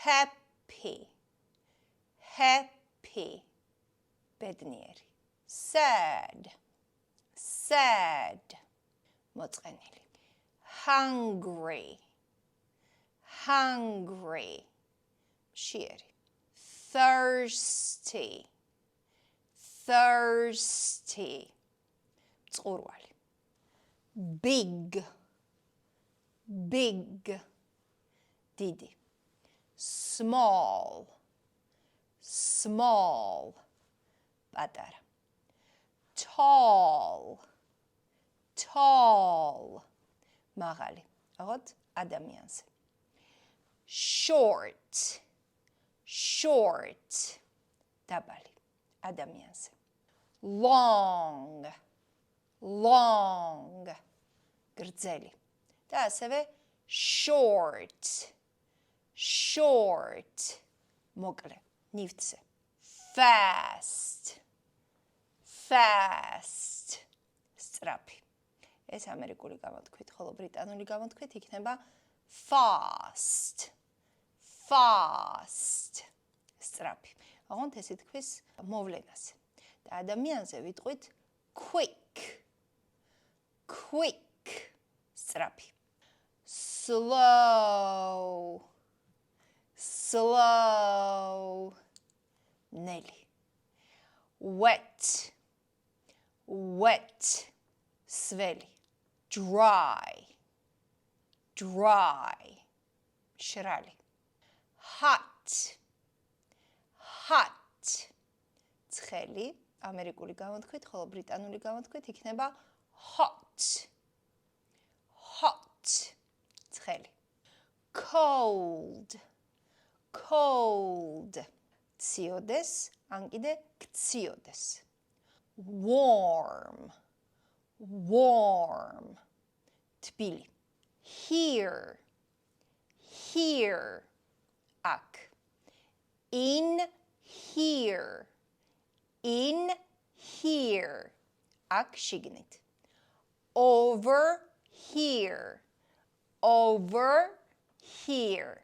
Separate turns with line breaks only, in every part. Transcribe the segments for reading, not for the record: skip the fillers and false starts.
happy, happy, ბედნიერი. sad, sad, მოწყენილი. hungry, hungry, მშიერი. thirsty, thirsty, მწყურვალი. big, big, დიდი. small, small, პატარა. tall, tall, მაღალი. აღოთ ადამიანზე. short, short, დაბალი. ადამიანზე. long, long, გრძელი. და ასევე short, short, მოკლე, ნივთზე. fast, fast, სწრაფი. ეს ამერიკული გამოთქვით, ხოლო ბრიტანული გამოთქვით იქნება fast, fast, სწრაფი. აღონთ ეს ითქვის მოვლენაზე. და ადამიანზე ვიტყვით quick, quick, სწრაფი. slow, slow, ნელი. wet, wet, სველი. dry, dry, შრალი. hot, hot, ცხელი, ამერიკული გამოთქვით, ხოლო ბრიტანული გამოთქვით იქნება hot, hot, ცხელი. cold, cold, ციოდეს, ან კიდე ქციოდეს. warm, warm, თბილი. here, here, აქ. in here, in here, აქ შიგნით. over here, over here,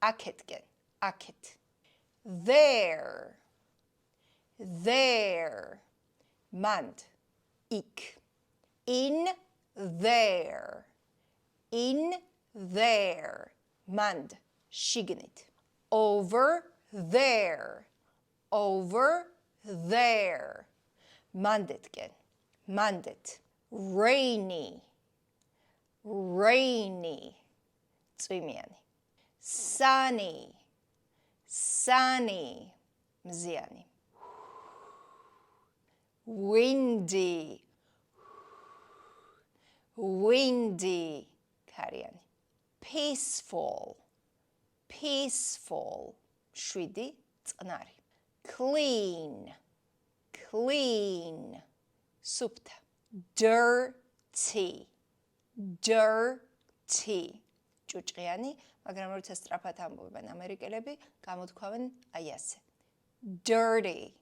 აქეთკენ, აქეთ. there, there, მანდ, იქ. in there, in there, მანდ, შიგნით. over there, over there, მანდეთკენ, მანდეთ. rainy, rainy, წვიმიანი. sunny, sunny, მზიანი. windy, windy, ქარიანი. peaceful, peaceful, შვიდი, წყნარი. clean, clean, სუფთა. dirty, dirty, ჭუჭყიანი, მაგრამ როცა სწრაფად ამბობენ ამერიკელები, გამოთქვამენ აი ასე. dirty,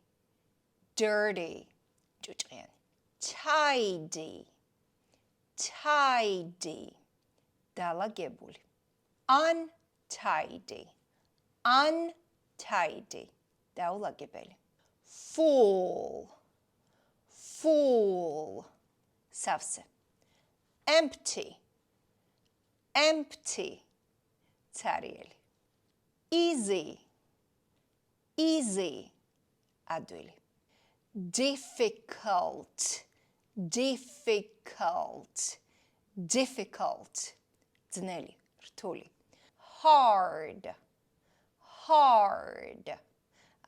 dirty, ჭუჭყიანი. tidy, tidy, დალაგებული. untidy, untidy, დაულაგებელი. full, full, სავსე. empty, empty, ცარიელი. easy, easy, ადვილი. difficult, difficult, difficult, ძნელი, რთული. hard, hard,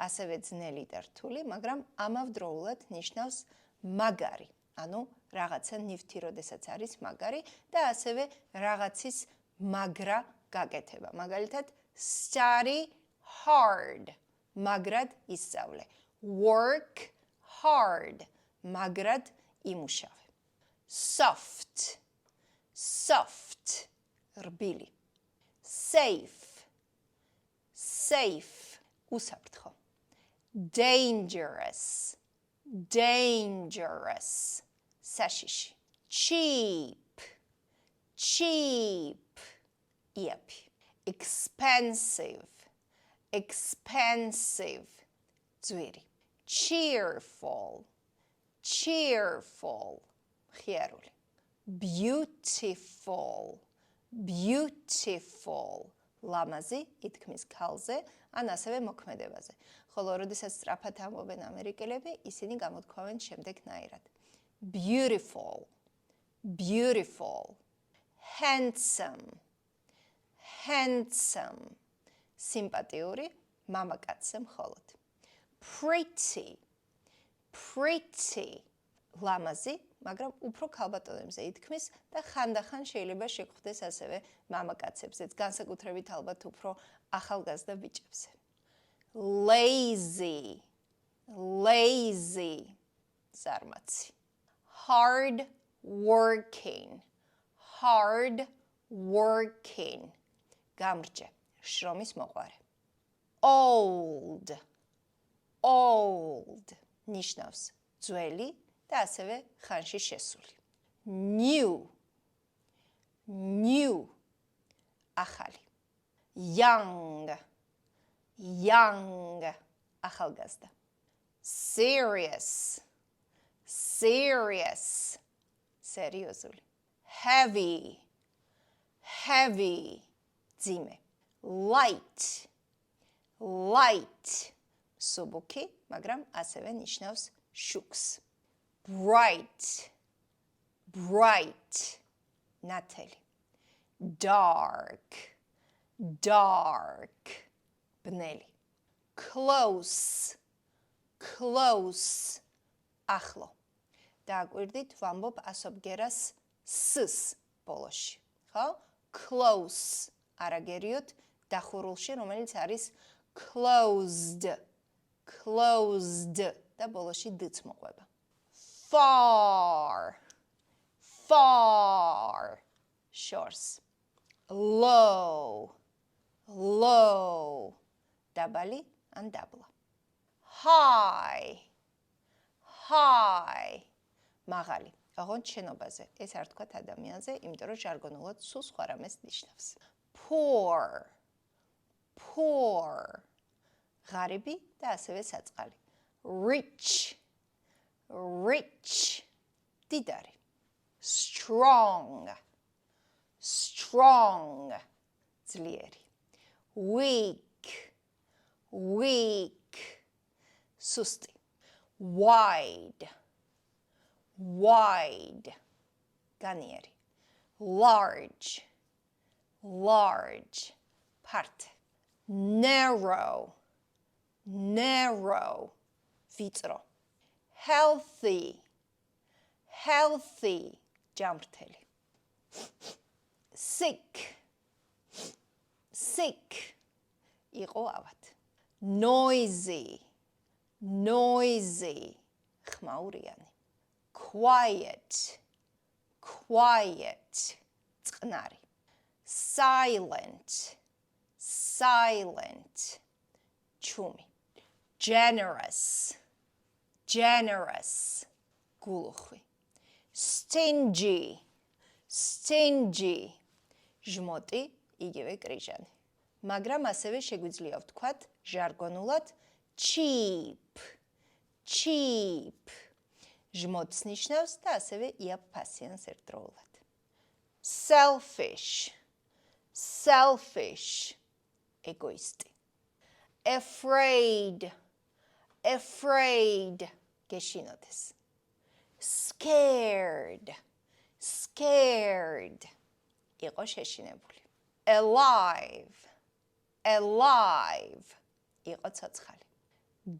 ასევე ძნელი და რთული, მაგრამ ამავდროულად ნიშნავს მაგარი. ანუ რაღაცა ნივთი, როდესაც არის მაგარი და ასევე რაღაცის მაგრა გაკეთება. მაგალითად, study hard, მაგრად ისწავლე. work hard, მაგრად იმუშავე. soft, soft, რბილი. safe, safe, უსაფრთხო. dangerous, dangerous, საშიში. cheap, cheap, იაფი. expensive, expensive ძვირი cheerful cheerful ხიარული beautiful beautiful ლამაზი ითქმის ქალზე ან ასევე მოქმედებაზე ხოლო როდესაც სწრაფად ამბობენ ამერიკელები ისინი გამოთქვამენ შემდეგნაირად beautiful beautiful handsome handsome სიმპათიური მამაკაცზე მხოლოდ pretty pretty ლამაზი მაგრამ უფრო ქალბატონებზე ითქმის და ხანდახან შეიძლება შეგხვდეს ასევე მამაკაცებზეც განსაკუთრებით ალბათ უფრო ახალგაზრდა ბიჭებზე lazy lazy ზარმაცი hard working hard working გამრჯე შრომის მოყვარე old old ნიშნავს ძველი და ასევე ხანში შესული new new ახალი young young ახალგაზრდა serious serious სერიოზული heavy heavy ძიმე light light სუბუქი მაგრამ ასევე ნიშნავს შუქს bright bright ნათელი dark dark ბნელი close close ახლო დააკვირდით ვამბობ ასობგერას s-ს ბოლოში ხო close არაგერიოთ დახურულში რომელიც არის closed closed და ბოლოში d-ც მოყვება far far shores low low დაბალი ან დაბლა high high მაღალი ოღონდ შენობაზე ეს არ თქვათ ადამიანზე იმიტომ რომ ჟარგონულად სულ სხვა რამეს ნიშნავს poor poor ღარიბი და ასევე საწყალი rich rich დიდარი strong strong ძლიერი weak weak სუსტი wide wide განიერი large large ფართე narrow narrow ვიწრო healthy healthy ჯამრთელი sick sick იყო ავად noisy noisy ხმაურიანი quiet quiet წყნარი silent silent ჩუმი generous generous გულუხვი stingy stingy ჟმოტი იგივე კრიჟანი მაგრამ ასევე შეგვიძლია ვთქვათ ჟარგონულად cheap cheap ჟმოტს ნიშნავს და ასევე იაფფასიანს ერთდროულად selfish selfish ეგოისტი afraid afraid გეშინოდეს scared scared იყო შეშინებული alive alive იყო ცოცხალი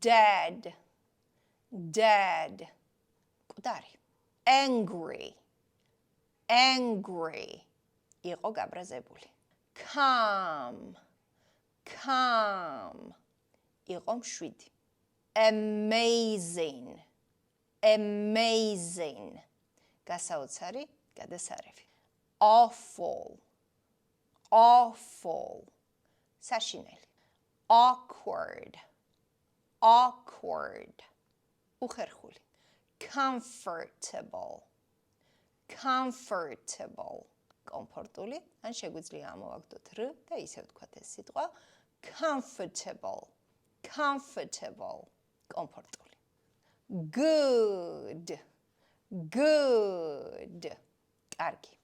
dead dead მკვდარი angry angry იყო გაბრაზებული calm calm იყო მშვიდი amazing amazing გასაოცარი გადასარევი awful awful საშინელი awkward awkward უხერხული comfortable comfortable კომფორტული ან შეგვიძლია ამოვაგდოთ r და ისე ვთქვათ ეს სიტყვა comfortable, comfortable, კომფორტული. Good, good, კარგი.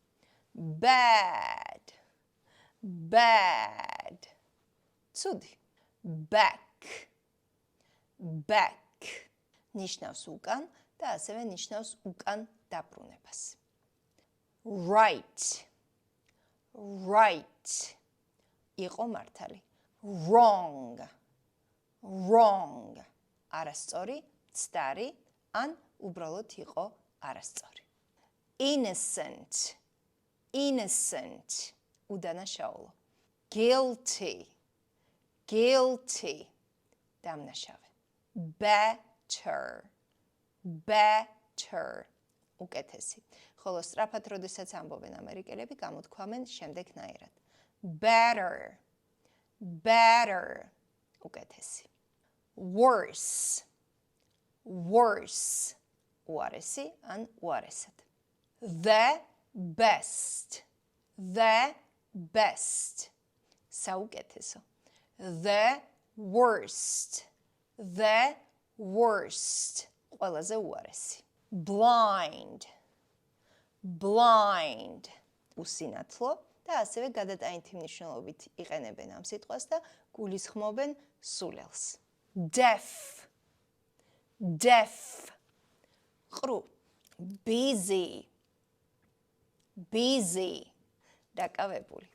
Bad, bad, ცუდი. Back, back, ნიშნავს უკან და ასევე ნიშნავს უკან დაბრუნებას. Right, right, იყო მართალი. Wrong, wrong, არასწორი, ცდარი, ან უბრალოდ იყო არასწორი. Innocent, innocent, უდანაშაულო. Guilty, guilty, დამნაშავე. Better, better, უკეთესი. ხოლო სწრაფად, როდესაც ამბობენ ამერიკელები, გამოთქვამენ შემდეგნაირად. Better, better, უკეთესი. Worse, worse, უარესი ან უარესად. The best, the best, საუკეთესო. The worst, the worst, ყველაზე უარესი. Blind, blind, უსინათლო და ასევე გადატანითი მნიშვნელობით იყენებენ ამ სიტყვას და გულისხმობენ სულელს. Deaf, deaf, ყრუ. Busy, busy, დაკავებული.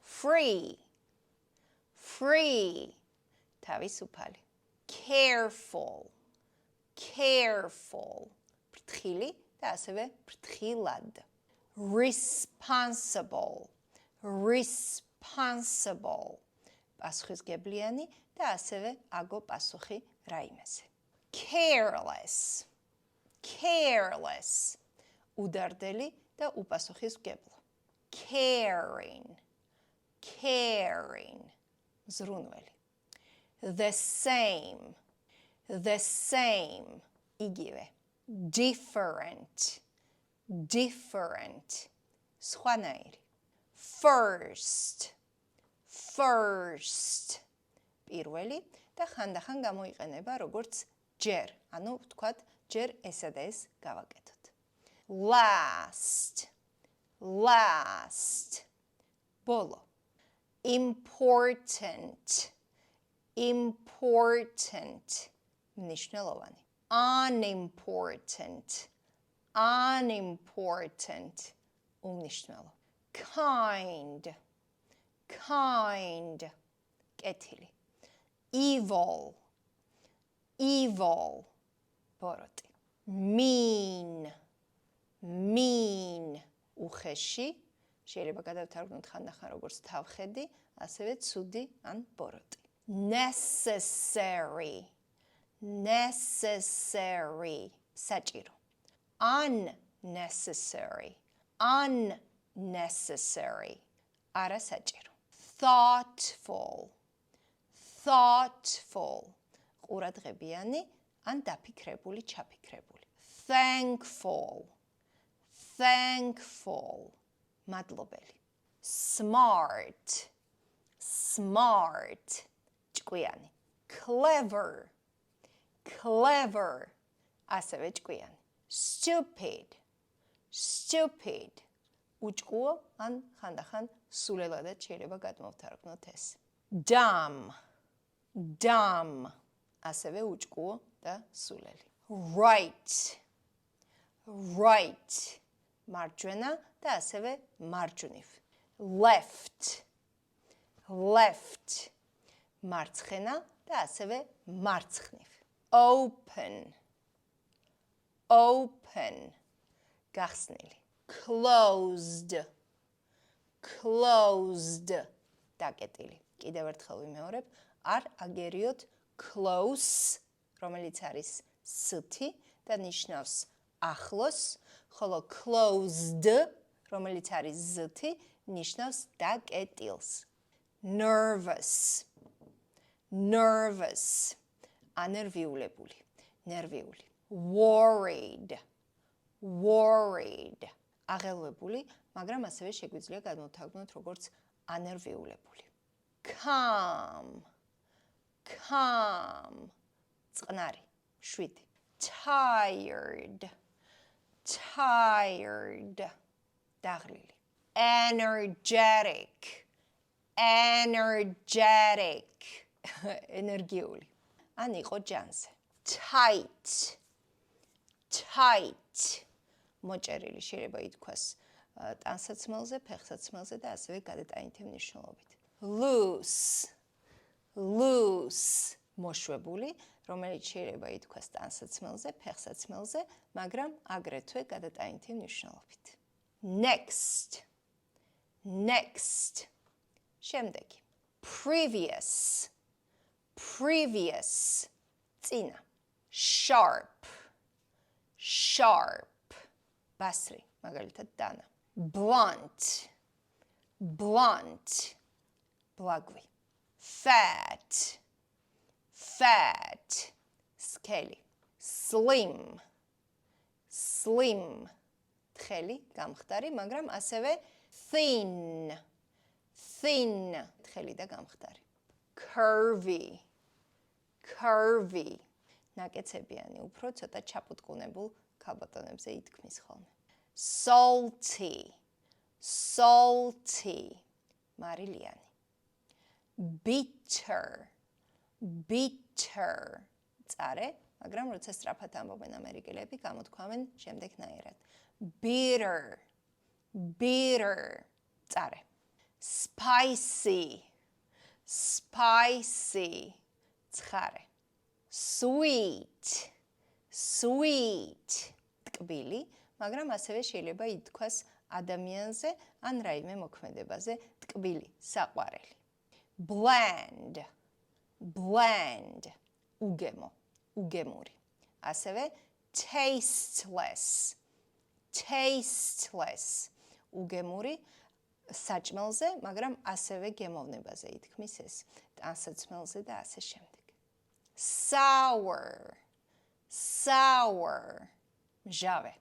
Free, free, თავისუფალი. Careful, careful, ფრთხილი და ასევე ფრთხილად. Responsible, responsible, პასუხისგებლიანი და ასევე აგო პასუხი რაიმეზე. Careless, careless, უდარდელი და უპასუხისმგებლო. Caring, caring, მზრუნველი. The same, the same, იგივე. Different, different, სხვანაირი. First, first, პირველი და ხანდახან გამოიყენება როგორც ჯერ, ანუ ვთქვათ, ჯერ ესა და ეს გავაკეთოთ. Last, last, ბოლო. Important, important, მნიშვნელოვანი. Unimportant, unimportant, უმნიშვნელო. Kind, kind, კეთილი. Evil, evil, ბოროტი. Mean, mean, უხეში, შეიძლება გადავთარგმნოთ ხანდახან როგორც თავხედი, ასევე ცუდი ან ბოროტი. Necessary, necessary, საჭირო. Unnecessary, unnecessary, არასაჭირო. Thoughtful, thoughtful, ყურადღებიანი ან დაფიქრებული, ჩაფიქრებული. Thankful, thankful, მადლობელი. Smart, smart, ჭკვიანი. Clever, clever, ასევე ჭკვიანი. Stupid, stupid, უჭკუო ან ხანდახან სულელადაც შეიძლება გადმოვთარგმნოთ ეს. Dumb, dumb, ასევე უჭკუო და სულელი. Right, right, მარჯვენა და ასევე მარჯვნივ. Left, left, მარცხენა და ასევე მარცხნივ. Open, open, გახსნილი. Closed, closed, დაკეტილი. კიდევ ერთხელ ვიმეორებ, არ აგერიოთ close, რომელიც არის სთი და ნიშნავს ახლოს, ხოლო closed, რომელიც არის ზთი, ნიშნავს დაკეტილს. Nervous, nervous, ანერვიულებული, ნერვიული. Worried, worried, აღელვებული, მაგრამ ასევე შეგვიძლია გადმოვთარგმნოთ როგორც ანერვიულებული. calm, calm, წყნარი, 7. Tired, tired, დაღლილი. Energetic, energetic, ენერგიული. ან იყო ჯანზე. Tight, tight, მოჭერილი შეიძლება ითქვას ტანსაცმელზე, ფეხსაცმელზე და ასევე გადატანითი მნიშვნელობით. Loose, loose, მოშვებული, რომელიც შეიძლება ითქვას ტანსაცმელზე, ფეხსაცმელზე, მაგრამ აგრეთვე გადატანითი მნიშვნელობით. Next, next, შემდეგი. Previous, previous, წინა. Sharp, sharp, ბასრი, მაგალითად დანა. Blunt, blunt, ბლაგვი. Fat, fat, სქელი. Slim, slim, თხელი, გამხდარი, მაგრამ ასევე thin, thin, თხელი და გამხდარი. Curvy, curvy, ნაკეცებიანი, უფრო ცოტა ჩაპუტკუნებულ ქალბატონებზე ითქმის ხოლმე. Salty, salty, მარილიანი. Bitter, bitter, წარე, მაგრამ როცა სწრაფად ამბობენ ამერიკელები, გამოთქვამენ შემდეგნაირად. Bitter, bitter, წარე. Spicy, spicy, ცხარე. Sweet, sweet, ტკბილი, მაგრამ ასევე შეიძლება ითქვას ადამიანზე ან რაიმე მოქმედებაზე ტკბილი, საყვარელი. Bland, bland, უგემო, უგემური. ასევე tasteless, tasteless, უგემური, საჭმელზე, მაგრამ ასევე გემოვნებაზე ითქმის ეს, ტანსაცმელზე და ასე შემდეგ. Sour, sour, მჟავე.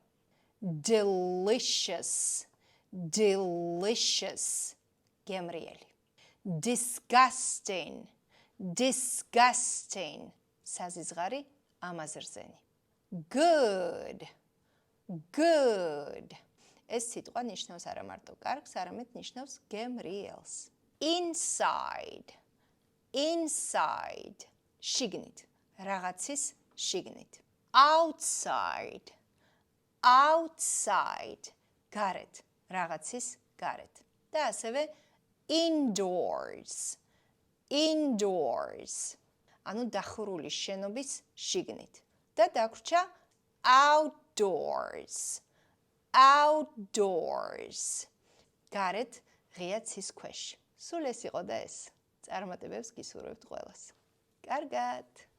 Delicious, delicious, გემრიელი. Disgusting, disgusting, საზიზღარი, ამაზრზენი. Good, good, ეს სიტყვა ნიშნავს არა მარტო კარგს, არამედ ნიშნავს გემრიელს. Inside, inside, შიგნით, რაღაცის შიგნით. Outside, outside, გარეთ, რაღაცის გარეთ. და ასევე indoors, indoors, ანუ დახურული შენობის შიგნით. და დაგვრჩა outdoors, outdoors, გარეთ ღია ცის ქვეშ. სულ ეს იყო და ეს. წარმატებებს გისურვებთ ყველას. კარგად!